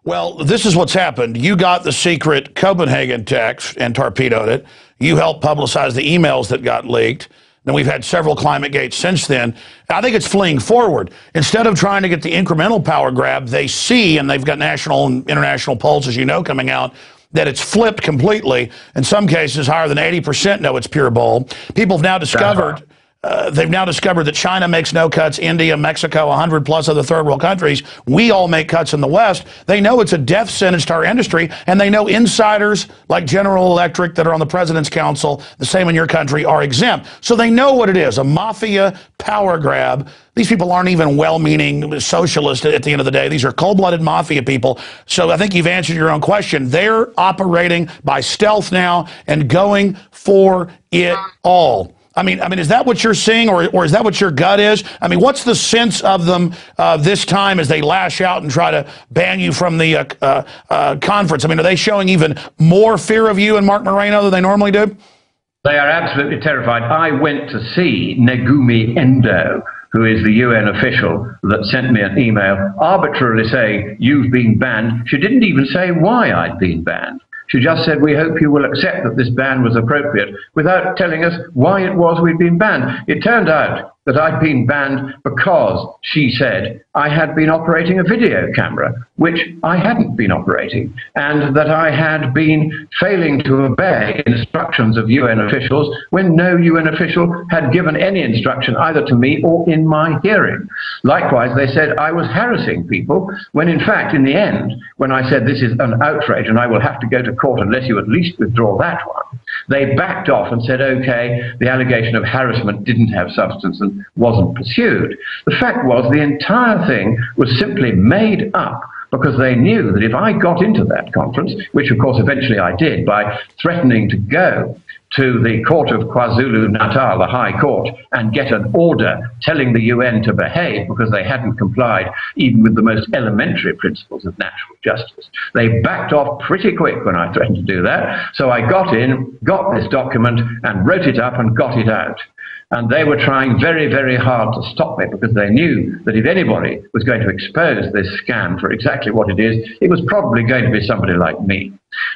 Well, this is what's happened. You got the secret Copenhagen text and torpedoed it. You helped publicize the emails that got leaked. Then we've had several climate gates since then. I think it's fleeing forward. Instead of trying to get the incremental power grab, they see, and they've got national and international polls, as you know, coming out, that it's flipped completely. In some cases, higher than 80% know it's pure bull. People have now discovered... they've now discovered that China makes no cuts, India, Mexico, 100 plus other third world countries. We all make cuts in the West. They know it's a death sentence to our industry, and they know insiders like General Electric that are on the President's Council, the same in your country, are exempt. So they know what it is, a mafia power grab. These people aren't even well-meaning socialists at the end of the day. These are cold-blooded mafia people. So I think you've answered your own question. They're operating by stealth now and going for it all. I mean, is that what you're seeing, or is that what your gut is? I mean, what's the sense of them this time as they lash out and try to ban you from the conference? I mean, are they showing even more fear of you and Mark Morano than they normally do? They are absolutely terrified. I went to see Negumi Endo, who is the UN official that sent me an email arbitrarily saying, "You've been banned." She didn't even say why I'd been banned. She just said, "We hope you will accept that this ban was appropriate," without telling us why it was we'd been banned. It turned out that I'd been banned because, she said, I had been operating a video camera, which I hadn't been operating, and that I had been failing to obey instructions of UN officials when no UN official had given any instruction either to me or in my hearing. Likewise, they said I was harassing people, when in fact, in the end, when I said this is an outrage and I will have to go to court unless you at least withdraw that one, they backed off and said, okay, the allegation of harassment didn't have substance and wasn't pursued. The fact was the entire thing was simply made up because they knew that if I got into that conference, which of course eventually I did by threatening to go to the court of KwaZulu-Natal, the High Court, and get an order telling the UN to behave because they hadn't complied even with the most elementary principles of natural justice. They backed off pretty quick when I threatened to do that. So I got in, got this document, and wrote it up and got it out. And they were trying very, very hard to stop me because they knew that if anybody was going to expose this scam for exactly what it is, it was probably going to be somebody like me.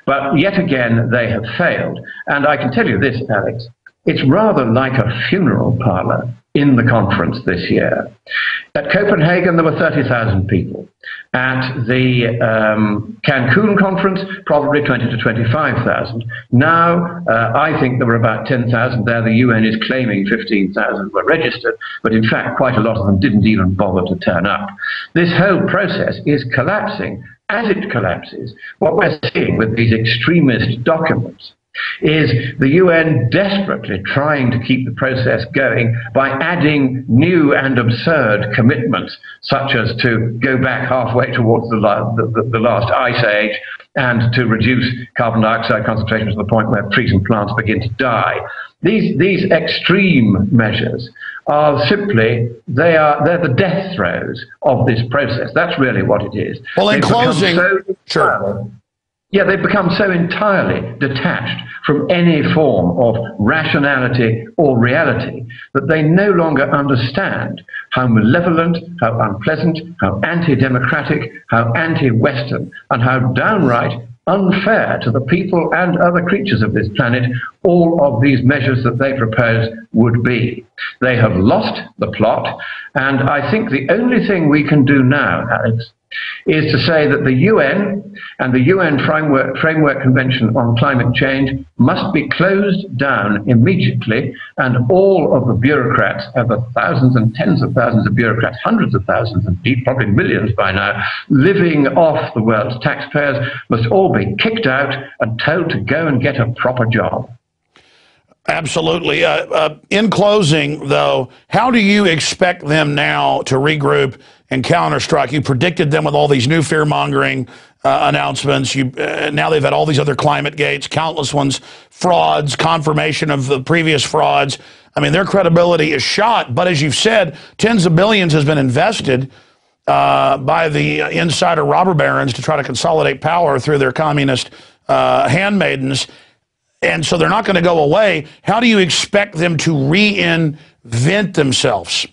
But yet again, they have failed. And I can tell you this, Alex, it's rather like a funeral parlor in the conference this year. At Copenhagen, there were 30,000 people. At the Cancun conference, probably 20 to 25,000. Now, I think there were about 10,000 there. The UN is claiming 15,000 were registered, but in fact, quite a lot of them didn't even bother to turn up. This whole process is collapsing. As it collapses, what we're seeing with these extremist documents is the UN desperately trying to keep the process going by adding new and absurd commitments, such as to go back halfway towards the last ice age and to reduce carbon dioxide concentrations to the point where trees and plants begin to die. These extreme measures are simply, they're the death throes of this process. That's really what it is. Well, in closing, sure. Yeah, they've become so entirely detached from any form of rationality or reality that they no longer understand how malevolent, how unpleasant, how anti-democratic, how anti-Western, and how downright unfair to the people and other creatures of this planet all of these measures that they propose would be. They have lost the plot, and I think the only thing we can do now, Alex, is to say that the UN and the UN Framework Convention on Climate Change must be closed down immediately, and all of the bureaucrats, over thousands and tens of thousands of bureaucrats, hundreds of thousands, and probably millions by now, living off the world's taxpayers, must all be kicked out and told to go and get a proper job. Absolutely. In closing, though, how do you expect them now to regroup and counterstrike? You predicted them with all these new fear-mongering announcements. Now they've had all these other climate gates, countless ones, frauds, confirmation of the previous frauds. I mean, their credibility is shot. But as you've said, tens of billions has been invested by the insider robber barons to try to consolidate power through their communist handmaidens. And so they're not going to go away. How do you expect them to reinvent themselves?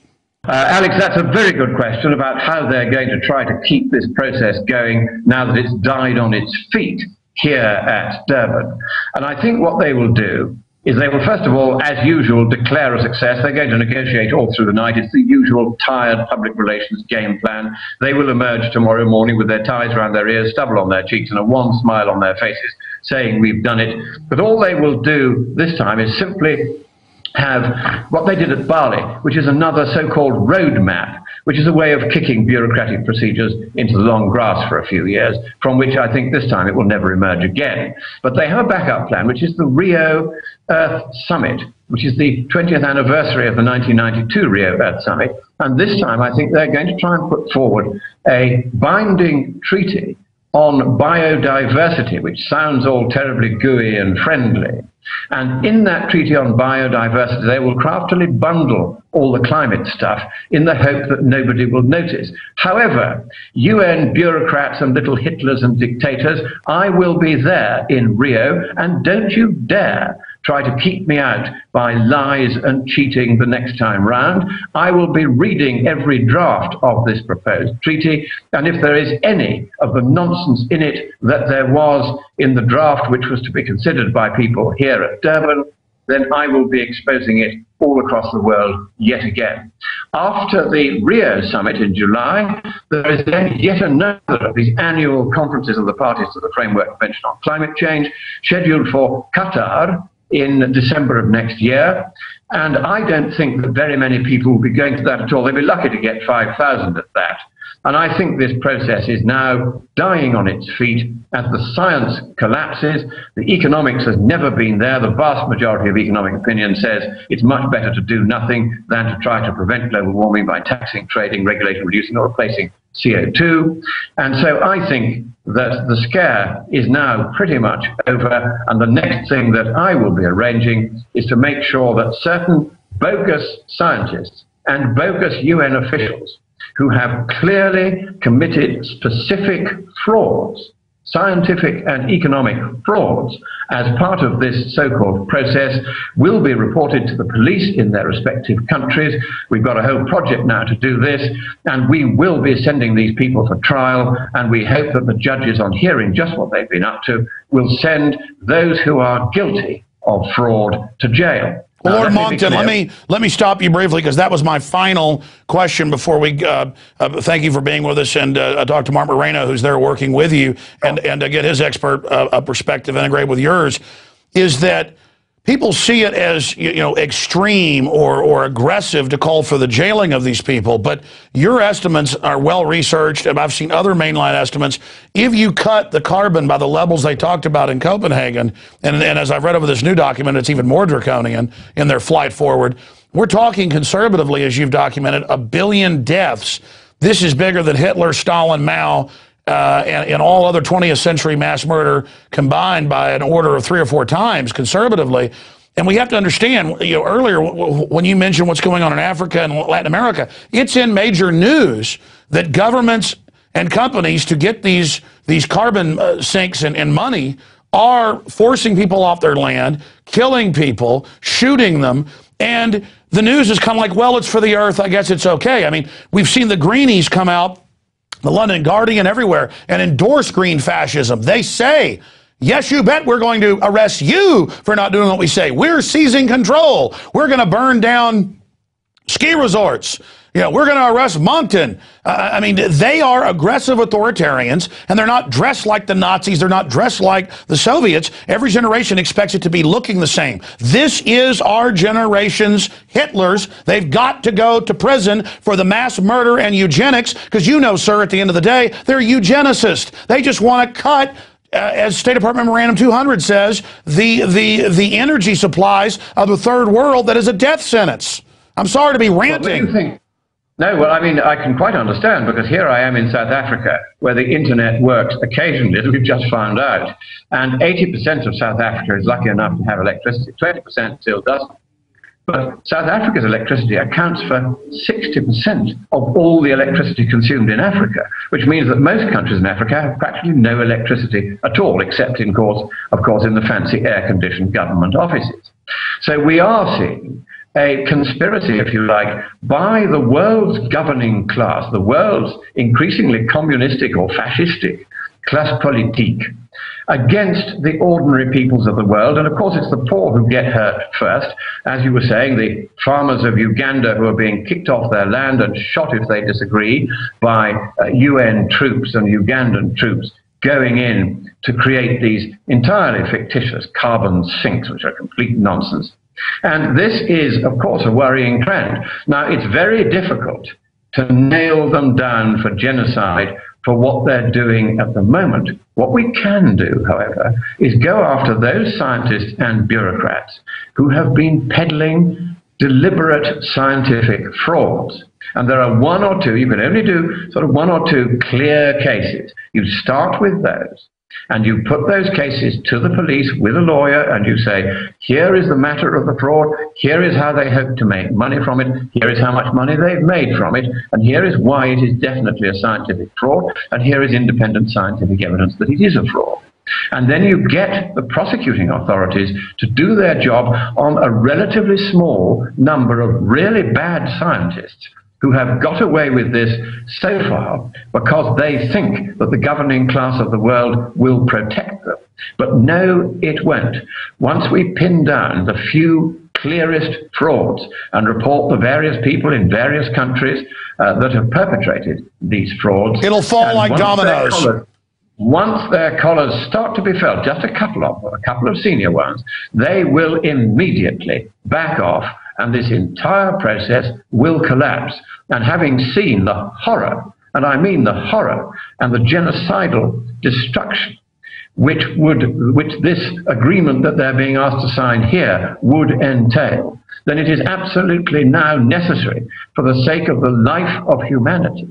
Alex, that's a very good question about how they're going to try to keep this process going now that it's died on its feet here at Durbin. And I think what they will do is they will, first of all, as usual, declare a success. They're going to negotiate all through the night. It's the usual tired public relations game plan. They will emerge tomorrow morning with their ties around their ears, stubble on their cheeks, and a wan smile on their faces, saying, we've done it. But all they will do this time is simply have what they did at Bali, which is another so-called roadmap, which is a way of kicking bureaucratic procedures into the long grass for a few years, from which I think this time it will never emerge again. But they have a backup plan, which is the Rio Earth Summit, which is the 20th anniversary of the 1992 Rio Earth Summit. And this time I think they're going to try and put forward a binding treaty on biodiversity, which sounds all terribly gooey and friendly. And in that treaty on biodiversity, they will craftily bundle all the climate stuff in the hope that nobody will notice. However, UN bureaucrats and little Hitlers and dictators, I will be there in Rio, and don't you dare try to keep me out by lies and cheating the next time round. I will be reading every draft of this proposed treaty, and if there is any of the nonsense in it that there was in the draft which was to be considered by people here at Durbin, then I will be exposing it all across the world yet again. After the Rio summit in July, there is then yet another of these annual conferences of the parties to the Framework Convention on Climate Change, scheduled for Qatar in December of next year. And I don't think that very many people will be going to that at all. They'll be lucky to get 5,000 at that. And I think this process is now dying on its feet as the science collapses. The economics has never been there. The vast majority of economic opinion says it's much better to do nothing than to try to prevent global warming by taxing, trading, regulating, reducing, or replacing CO2. And so I think that the scare is now pretty much over. And the next thing that I will be arranging is to make sure that certain bogus scientists and bogus UN officials who have clearly committed specific frauds, scientific and economic frauds, as part of this so-called process, will be reported to the police in their respective countries. We've got a whole project now to do this, and we will be sending these people for trial, and we hope that the judges, on hearing just what they've been up to, will send those who are guilty of fraud to jail. Lord Monckton, let me stop you briefly, because that was my final question before we thank you for being with us, and Dr. Mark Morano, who's there working with you, and to get his expert perspective integrated with yours, is that people see it as, you know, extreme or aggressive to call for the jailing of these people, but your estimates are well researched, and I've seen other mainline estimates. If you cut the carbon by the levels they talked about in Copenhagen, and as I've read over this new document, it's even more draconian in their flight forward. We're talking conservatively, as you've documented, 1 billion deaths. This is bigger than Hitler, Stalin, Mao, and all other 20th century mass murder combined by an order of 3 or 4 times conservatively. And we have to understand, you know, earlier when you mentioned what's going on in Africa and Latin America, it's in major news that governments and companies, to get these carbon sinks and money, are forcing people off their land, killing people, shooting them. And the news is kind of like, well, it's for the earth, I guess it's okay. I mean, we've seen the greenies come out, the London Guardian, everywhere, and endorse green fascism. They say, yes, you bet we're going to arrest you for not doing what we say. We're seizing control. We're going to burn down ski resorts. You know, we're going to arrest Monckton. I mean, they are aggressive authoritarians, and they're not dressed like the Nazis. They're not dressed like the Soviets. Every generation expects it to be looking the same. This is our generation's Hitlers. They've got to go to prison for the mass murder and eugenics, because you know, sir, at the end of the day, they're eugenicists. They just want to cut, as State Department Memorandum 200 says, the energy supplies of the third world that is a death sentence. I'm sorry to be ranting. No, well, I mean, I can quite understand, because here I am in South Africa, where the internet works occasionally, as we've just found out. And 80% of South Africa is lucky enough to have electricity. 20% still doesn't. But South Africa's electricity accounts for 60% of all the electricity consumed in Africa, which means that most countries in Africa have practically no electricity at all, except, of course, in the fancy air-conditioned government offices. So we are seeing a conspiracy, if you like, by the world's governing class, the world's increasingly communistic or fascistic classe politique, against the ordinary peoples of the world. And of course, it's the poor who get hurt first. As you were saying, the farmers of Uganda who are being kicked off their land and shot if they disagree by UN troops and Ugandan troops going in to create these entirely fictitious carbon sinks, which are complete nonsense. And this is, of course, a worrying trend. Now, it's very difficult to nail them down for genocide for what they're doing at the moment. What we can do, however, is go after those scientists and bureaucrats who have been peddling deliberate scientific frauds. And there are one or two, you can only do sort of one or two clear cases. You start with those, and you put those cases to the police with a lawyer, and you say, here is the matter of the fraud, here is how they hope to make money from it, here is how much money they've made from it, and here is why it is definitely a scientific fraud, and here is independent scientific evidence that it is a fraud. And then you get the prosecuting authorities to do their job on a relatively small number of really bad scientists who have got away with this so far because they think that the governing class of the world will protect them. But no, it won't. Once we pin down the few clearest frauds and report the various people in various countries that have perpetrated these frauds, it'll fall like dominoes. Once their collars start to be felt, just a couple of senior ones, they will immediately back off, and this entire process will collapse. And having seen the horror, and I mean the horror and the genocidal destruction which this agreement that they're being asked to sign here would entail, then it is absolutely now necessary, for the sake of the life of humanity,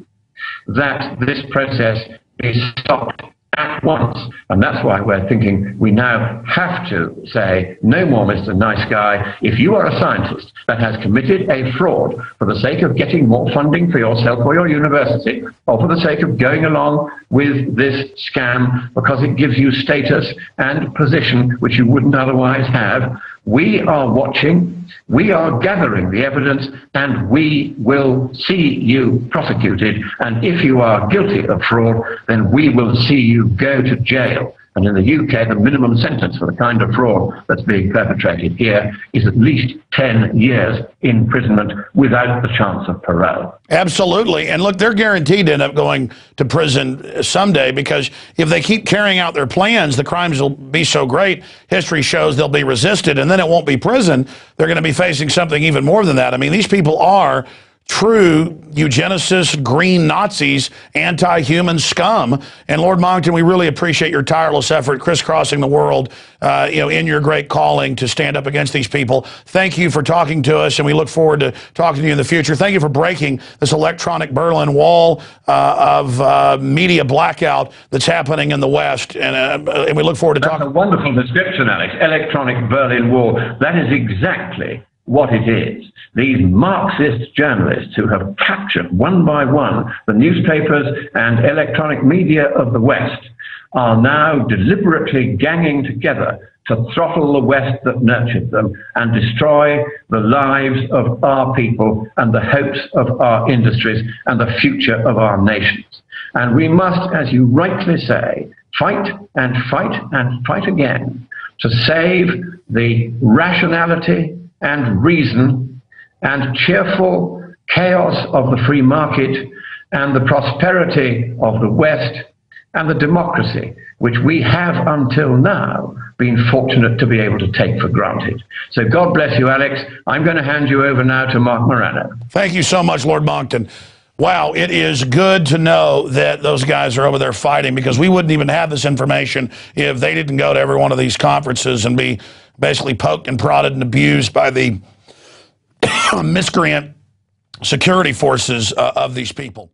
that this process be stopped at once. And that's why we're thinking we now have to say, no more, Mr. Nice Guy. If you are a scientist that has committed a fraud for the sake of getting more funding for yourself or your university, or for the sake of going along with this scam because it gives you status and position which you wouldn't otherwise have, we are watching, we are gathering the evidence, and we will see you prosecuted. And if you are guilty of fraud, then we will see you go to jail. And in the UK, the minimum sentence for the kind of fraud that's being perpetrated here is at least 10 years imprisonment without the chance of parole. Absolutely. And look, they're guaranteed to end up going to prison someday, because if they keep carrying out their plans, the crimes will be so great, history shows they'll be resisted, and then it won't be prison. They're going to be facing something even more than that. I mean, these people are true eugenicists, green Nazis, anti-human scum. And Lord Monckton, we really appreciate your tireless effort crisscrossing the world, in your great calling to stand up against these people. Thank you for talking to us, and we look forward to talking to you in the future. Thank you for breaking this electronic Berlin Wall of media blackout that's happening in the West, and we look forward to talking. That's a wonderful description, Alex. Electronic Berlin Wall. That is exactly what it is. These Marxist journalists who have captured one by one the newspapers and electronic media of the West are now deliberately ganging together to throttle the West that nurtured them and destroy the lives of our people and the hopes of our industries and the future of our nations. And we must, as you rightly say, fight and fight and fight again to save the rationality and reason and cheerful chaos of the free market and the prosperity of the West and the democracy, which we have until now been fortunate to be able to take for granted. So God bless you, Alex. I'm going to hand you over now to Mark Morano. Thank you so much, Lord Monckton. Wow, it is good to know that those guys are over there fighting, because we wouldn't even have this information if they didn't go to every one of these conferences and be basically poked and prodded and abused by the miscreant security forces of these people.